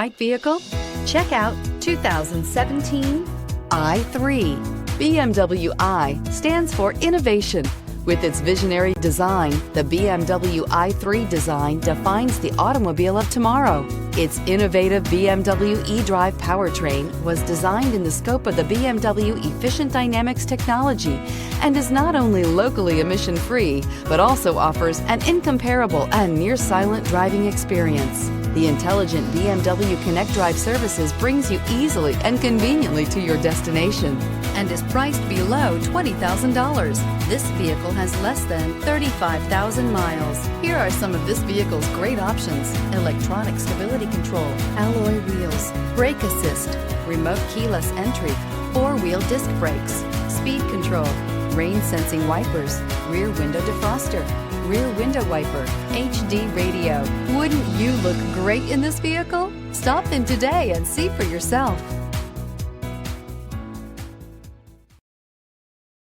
Right vehicle? Check out 2017 i3. BMW i stands for innovation. With its visionary design, the BMW i3 design defines the automobile of tomorrow. Its innovative BMW eDrive powertrain was designed in the scope of the BMW Efficient Dynamics technology and is not only locally emission-free, but also offers an incomparable and near-silent driving experience. The intelligent BMW Connect Drive services brings you easily and conveniently to your destination and is priced below $20,000. This vehicle has less than 35,000 miles. Here are some of this vehicle's great options: electronic stability control, alloy wheels, brake assist, remote keyless entry, four-wheel disc brakes, speed control, rain sensing wipers, rear window defroster, rear window wiper, HD radio. Wouldn't you look great in this vehicle? Stop in today and see for yourself.